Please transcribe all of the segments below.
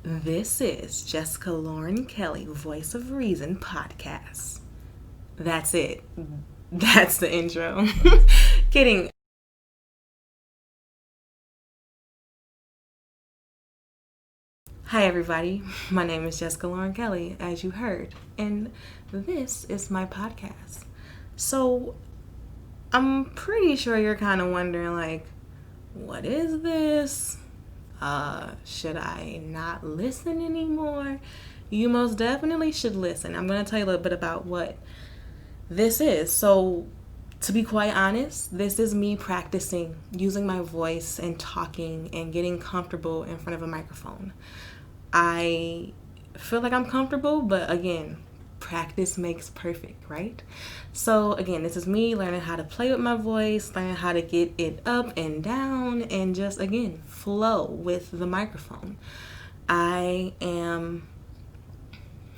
This is Jessica Lauren Kelly, Voice of Reason podcast. That's it. That's the intro. Kidding. Hi, everybody. My name is Jessica Lauren Kelly, as you heard, and this is my podcast. So, I'm pretty sure you're kind of wondering, like, what is this? Should I not listen anymore? You most definitely should listen. I'm going to tell you a little bit about what this is. So, to be quite honest, this is me practicing using my voice and talking and getting comfortable in front of a microphone. I feel like I'm comfortable, but again, practice makes perfect, right? So again, this is me learning how to play with my voice, learning how to get it up and down, and just again, flow with the microphone. I am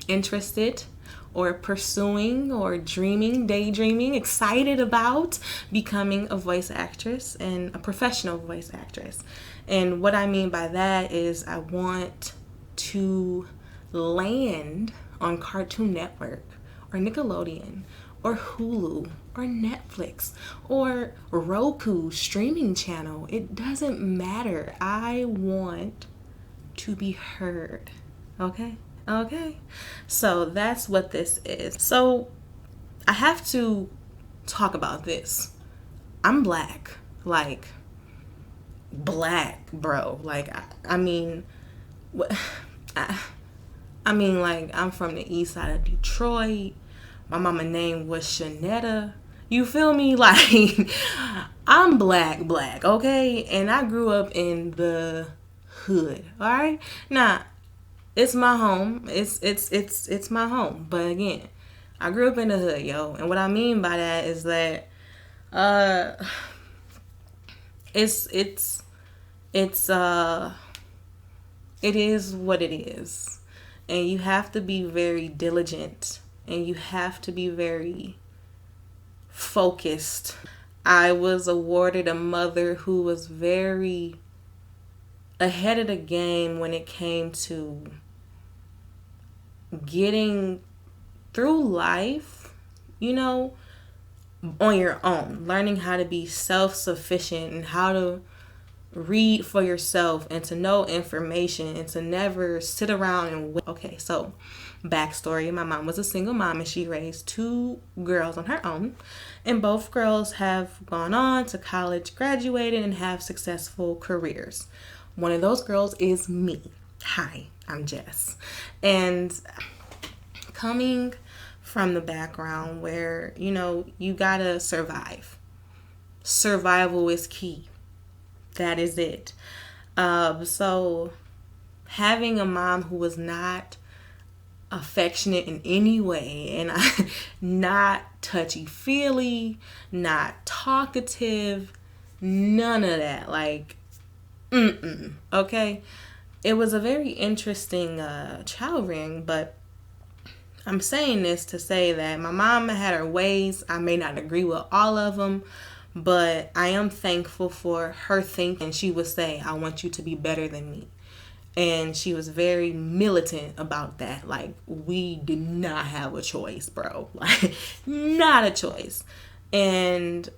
interested or pursuing or dreaming, daydreaming, excited about becoming a voice actress and a professional voice actress. And what I mean by that is I want to land on Cartoon Network or Nickelodeon or Hulu or Netflix or Roku streaming channel. It doesn't matter. I want to be heard. Okay? Okay. So that's what this is. So I have to talk about this. I'm black. Like, black, bro. Like, I mean, like, I'm from the east side of Detroit. My mama name was Shanetta. You feel me? Like, I'm black, okay? And I grew up in the hood, all right? Now, it's my home. It's my home. But again, I grew up in the hood, yo. And what I mean by that is that uh it's it is what it is. And you have to be very diligent and you have to be very focused. I was awarded a mother who was very ahead of the game when it came to getting through life, on your own, learning how to be self-sufficient and how to read for yourself and to know information and to never sit around and wait. Okay, so backstory, my mom was a single mom and she raised two girls on her own, and both girls have gone on to college, graduated, and have successful careers. One of those girls is me. Hi, I'm Jess. And coming from the background where, you gotta survive. Survival is key. That is it. So having a mom who was not affectionate in any way and not touchy-feely, not talkative, none of that. Like, okay? It was a very interesting child rearing, but I'm saying this to say that my mom had her ways. I may not agree with all of them, but I am thankful for her thinking. She would say, I want you to be better than me. And she was very militant about that. Like, we did not have a choice, bro. Like, not a choice. And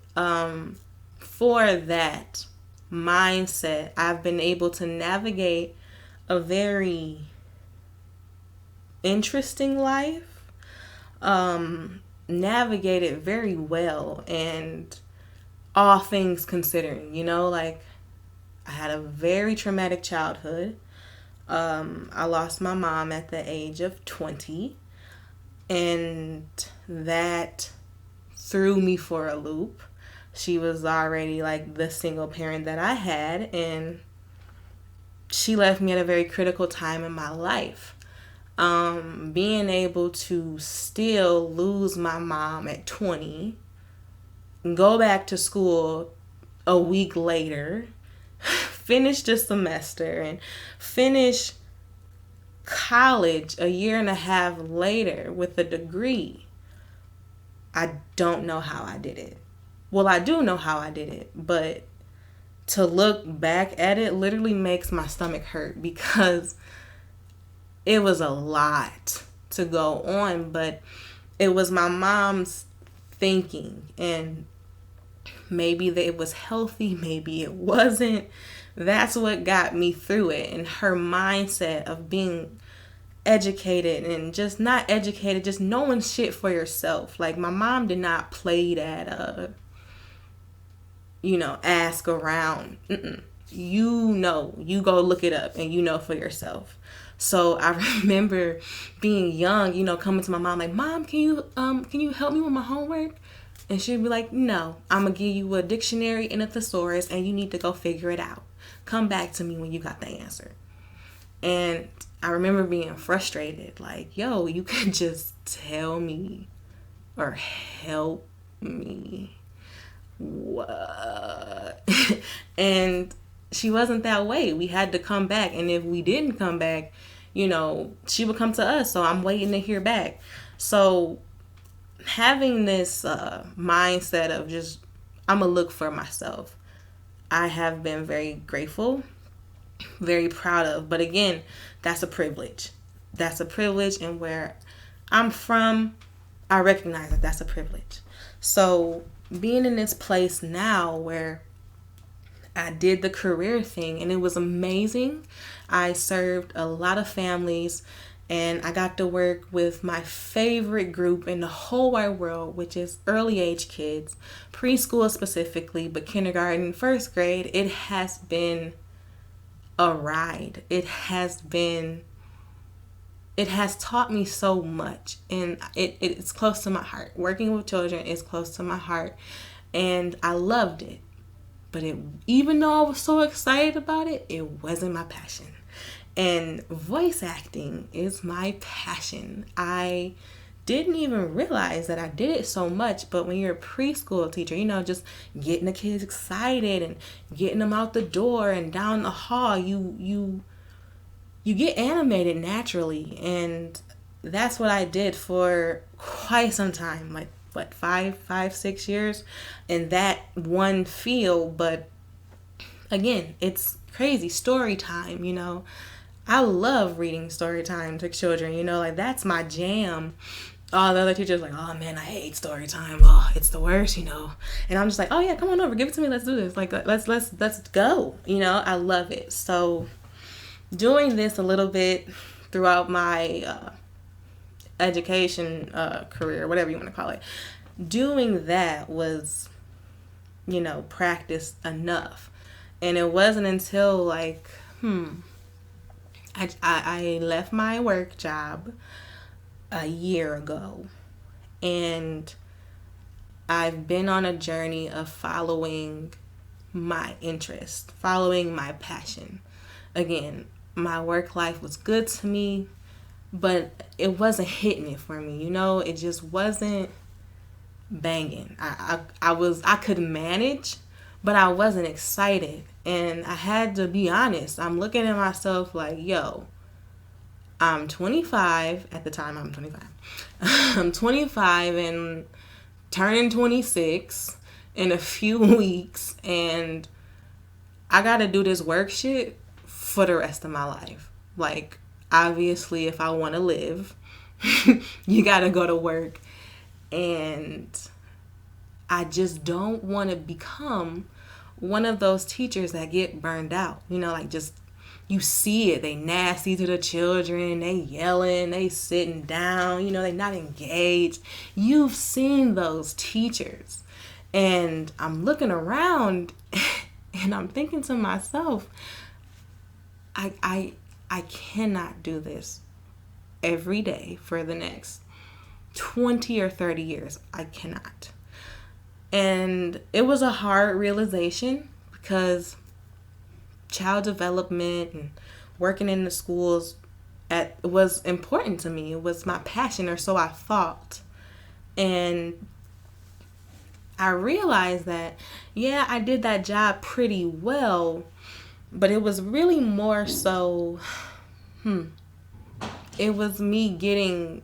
for that mindset, I've been able to navigate a very interesting life, navigate it very well, and all things considering, like, I had a very traumatic childhood. I lost my mom at the age of 20, and that threw me for a loop. She was already like the single parent that I had, and she left me at a very critical time in my life. Being able to still lose my mom at 20, go back to school a week later, finish the semester, and finish college a year and a half later with a degree. I don't know how I did it. Well, I do know how I did it, but to look back at it literally makes my stomach hurt because it was a lot to go on, but it was my mom's thinking, and maybe it was healthy, maybe it wasn't. That's what got me through it. And her mindset of being educated, and just not educated, just knowing shit for yourself. Like, my mom did not play that, ask around. You go look it up and for yourself. So I remember being young, coming to my mom like, Mom, can you help me with my homework? And she'd be like, no, I'm going to give you a dictionary and a thesaurus, and you need to go figure it out. Come back to me when you got the answer. And I remember being frustrated, like, yo, you can just tell me or help me. What? And she wasn't that way. We had to come back. And if we didn't come back, she would come to us. So I'm waiting to hear back. So having this mindset of just, I'm going to look for myself, I have been very grateful, very proud of. But again, that's a privilege. That's a privilege. And where I'm from, I recognize that that's a privilege. So being in this place now where I did the career thing, and it was amazing. I served a lot of families, and I got to work with my favorite group in the whole wide world, which is early age kids, preschool specifically, but kindergarten, first grade. It has been a ride. It has taught me so much, and it's close to my heart. Working with children is close to my heart, and I loved it. But even though I was so excited about it, it wasn't my passion. And voice acting is my passion. I didn't even realize that I did it so much, but when you're a preschool teacher, just getting the kids excited and getting them out the door and down the hall, you get animated naturally. And that's what I did for quite some time, like 5, 6 years in that one field. But again, it's crazy. Story time, I love reading story time to children, like that's my jam. All the other teachers like, oh man, I hate story time. Oh, it's the worst, And I'm just like, oh yeah, come on over, give it to me, let's do this. Like, let's go. I love it. So doing this a little bit throughout my education career, whatever you want to call it, doing that was, practiced enough. And it wasn't until like, I left my work job a year ago, and I've been on a journey of following my interest, following my passion. Again, my work life was good to me, but it wasn't hitting it for me. It just wasn't banging. I could manage, but I wasn't excited. And I had to be honest. I'm looking at myself like, yo, I'm 25. At the time, I'm 25. I'm 25 and turning 26 in a few weeks. And I got to do this work shit for the rest of my life. Like, obviously, if I want to live, you got to go to work. And I just don't want to become one of those teachers that get burned out. Like, just, you see it. They nasty to the children. They yelling. They sitting down. They not engaged. You've seen those teachers. And I'm looking around and I'm thinking to myself, I cannot do this every day for the next 20 or 30 years. I cannot. And it was a hard realization because child development and working in the schools was important to me. It was my passion, or so I thought. And I realized that, yeah, I did that job pretty well, but it was really more so, it was me getting,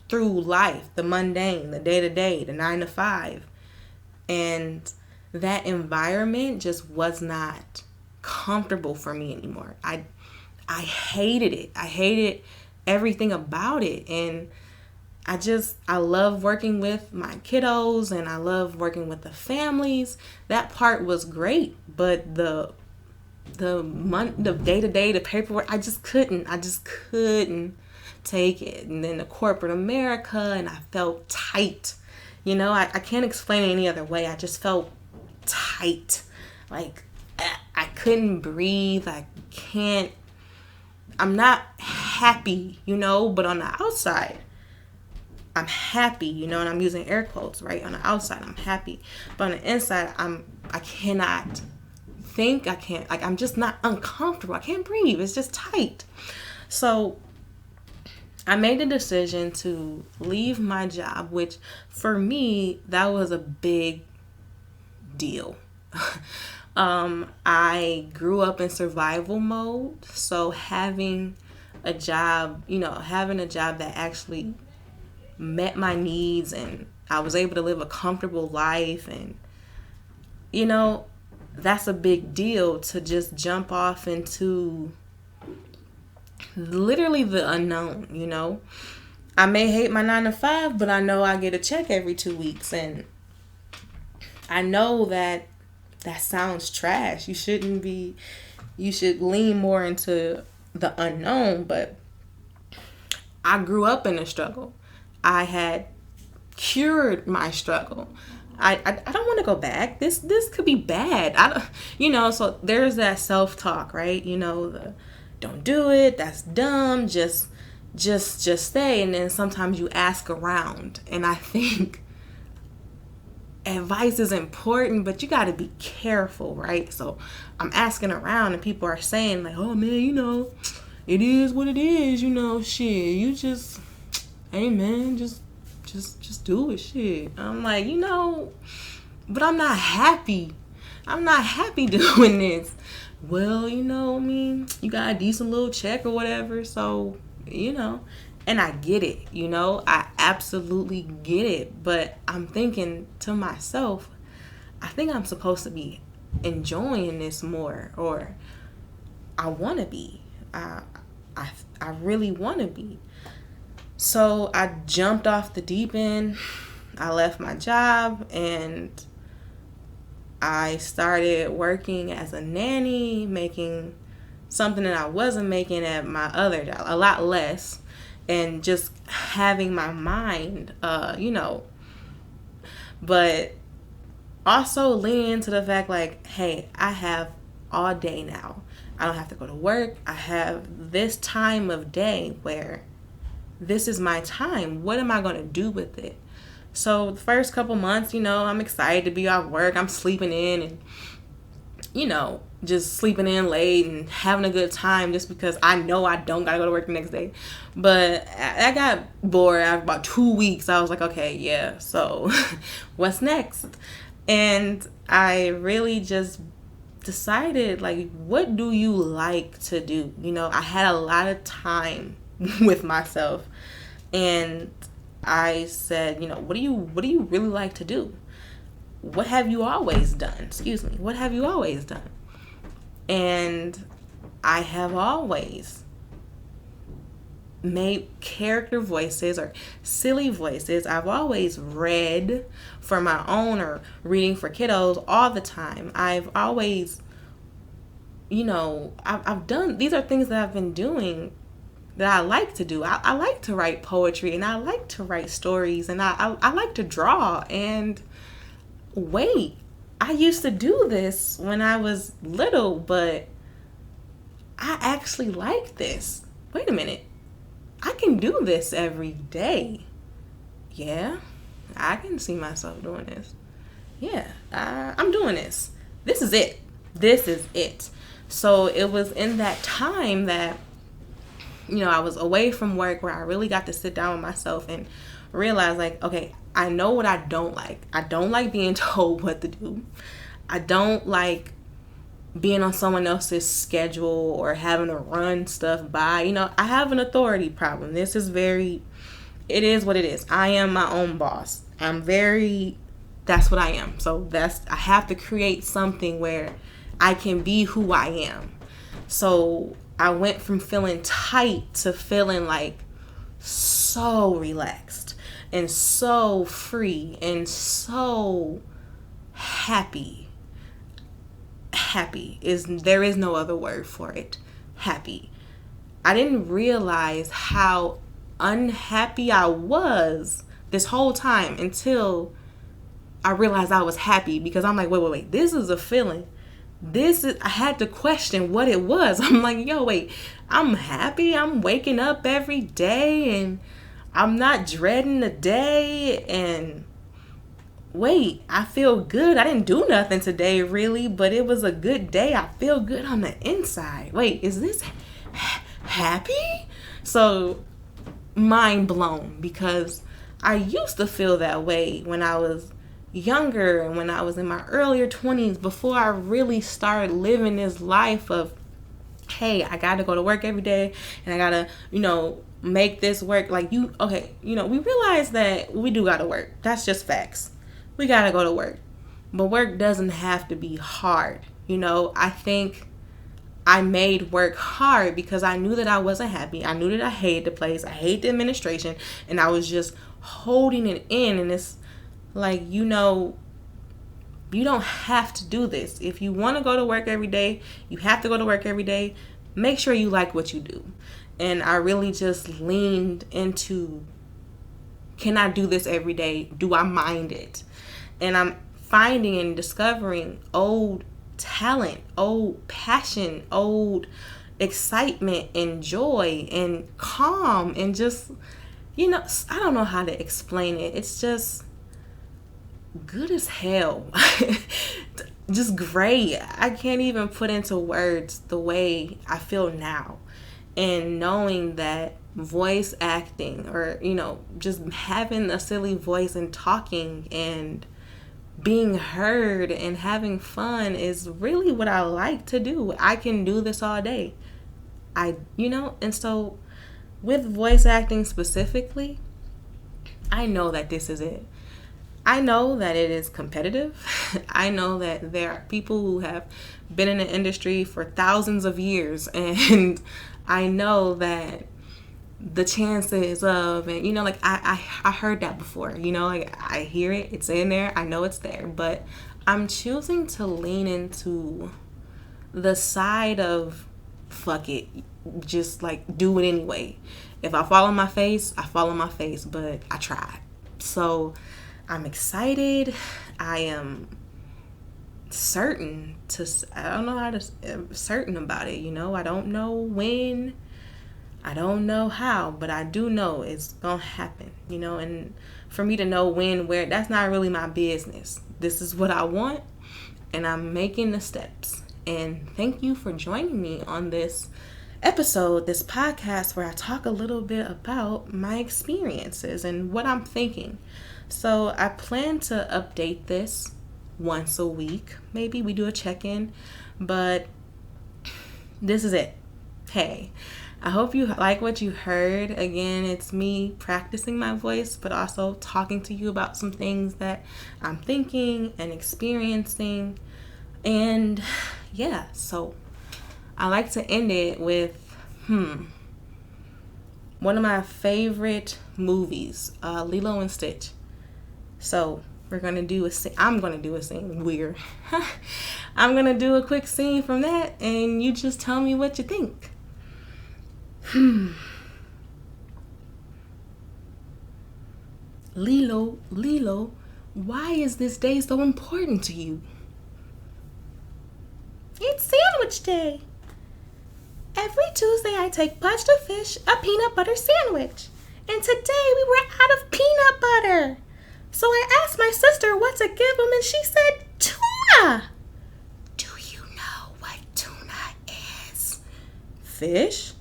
through life, the mundane, the day-to-day, the 9 to 5. And that environment just was not comfortable for me anymore. I I hated it. I hated everything about it. And I love working with my kiddos, and I love working with the families. That part was great, but the day-to-day, the paperwork, I just couldn't take it. And then the corporate America, and I felt tight. I can't explain it any other way. I just felt tight. Like I couldn't breathe. I'm not happy, but on the outside, I'm happy, and I'm using air quotes, right? On the outside, I'm happy. But on the inside, I cannot think. I'm just not uncomfortable. I can't breathe. It's just tight. So I made the decision to leave my job, which for me, that was a big deal. I grew up in survival mode. So having a job that actually met my needs, and I was able to live a comfortable life, and that's a big deal, to just jump off into literally the unknown. I may hate my 9 to 5, but I know I get a check every 2 weeks, and I know that sounds trash. You should lean more into the unknown, but I grew up in a struggle. I had cured my struggle. I don't want to go back. This could be bad. So there's that self-talk, right? Don't do it. That's dumb. Just stay. And then sometimes you ask around, and I think advice is important, but you got to be careful, right? So I'm asking around, and people are saying like, oh man, it is what it is, shit, you just, hey man, just do it, shit. I'm like, but I'm not happy. I'm not happy doing this. Well, you got a decent little check or whatever, so, and I get it, I absolutely get it, but I'm thinking to myself, I think I'm supposed to be enjoying this more, or I want to be. I really want to be. So I jumped off the deep end. I left my job, and I started working as a nanny, making something that I wasn't making at my other job, a lot less, and just having my mind, but also leaning into the fact like, hey, I have all day now. I don't have to go to work. I have this time of day where this is my time. What am I going to do with it? So the first couple months, I'm excited to be off work. I'm sleeping in and, just sleeping in late and having a good time just because I know I don't got to go to work the next day. But I got bored after about 2 weeks. I was like, okay, yeah, so what's next? And I really just decided, like, what do you like to do? I had a lot of time with myself, and I said, what do you really like to do? What have you always done? What have you always done? And I have always made character voices or silly voices. I've always read for my own or reading for kiddos all the time. I've always, I've done, these are things that I've been doing that I like to do. I like to write poetry, and I like to write stories, and I like to draw. And wait, I used to do this when I was little, but I actually like this. Wait a minute. I can do this every day. Yeah, I can see myself doing this. Yeah, I'm doing this. This is it. This is it. So it was in that time that, I was away from work, where I really got to sit down with myself and realize, like, okay, I know what I don't like. I don't like being told what to do. I don't like being on someone else's schedule or having to run stuff by. I have an authority problem. It is what it is. I am my own boss. That's what I am. So I have to create something where I can be who I am. So I went from feeling tight to feeling like so relaxed and so free and so happy. There is no other word for it. Happy. I didn't realize how unhappy I was this whole time until I realized I was happy, because I'm like, wait, this is a feeling. I had to question what it was. I'm like, wait, I'm happy. I'm waking up every day and I'm not dreading the day. And wait, I feel good. I didn't do nothing today really, but it was a good day. I feel good on the inside. Wait, is this happy? So mind blown, because I used to feel that way when I was younger and when I was in my earlier 20s, before I really started living this life of, hey, I gotta go to work every day and I gotta, make this work. Like we realize that we do gotta work. That's just facts. We gotta go to work. But work doesn't have to be hard. I think I made work hard because I knew that I wasn't happy. I knew that I hated the place. I hated the administration. And I was just holding it in. And it's like, you don't have to do this. If you want to go to work every day, you have to go to work every day. Make sure you like what you do. And I really just leaned into, can I do this every day? Do I mind it? And I'm finding and discovering old talent, old passion, old excitement and joy and calm and just, I don't know how to explain it. It's just good as hell. Just great. I can't even put into words the way I feel now. And knowing that voice acting, or just having a silly voice and talking and being heard and having fun is really what I like to do. I can do this all day. And so with voice acting specifically, I know that this is it. I know that it is competitive. I know that there are people who have been in the industry for thousands of years, and I know that the chances of, and I heard that before, I hear it, it's in there, I know it's there, but I'm choosing to lean into the side of fuck it, just do it anyway. If I fall on my face, I fall on my face, but I tried. So I'm excited. I am certain about it. I don't know when, I don't know how, but I do know it's gonna happen, and for me to know when, where, that's not really my business. This is what I want, and I'm making the steps. And thank you for joining me on this episode, this podcast, where I talk a little bit about my experiences and what I'm thinking. So I plan to update this once a week. Maybe we do a check-in, but this is it. Hey, I hope you like what you heard. Again, it's me practicing my voice, but also talking to you about some things that I'm thinking and experiencing. And yeah, so I like to end it with one of my favorite movies, Lilo and Stitch. So I'm going to do a scene. Weird. I'm going to do a quick scene from that, and you just tell me what you think. Lilo, why is this day so important to you? It's sandwich day. Every Tuesday I take Pudge the fish a peanut butter sandwich. And today we were out of peanut butter. So I asked my sister what to give him, and she said tuna. Do you know what tuna is? Fish?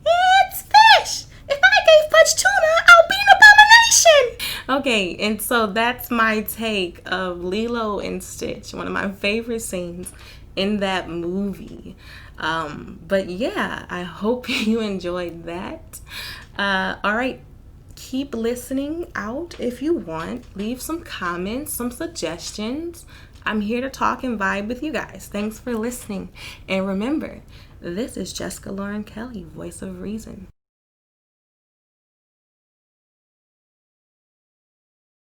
It's fish. If I gave Pudge tuna, I'll be an abomination. Okay, and so that's my take of Lilo and Stitch, one of my favorite scenes in that movie. But yeah, I hope you enjoyed that. All right. Keep listening out if you want. Leave some comments, some suggestions. I'm here to talk and vibe with you guys. Thanks for listening. And remember This is Jessica Lauren Kelly, voice of reason.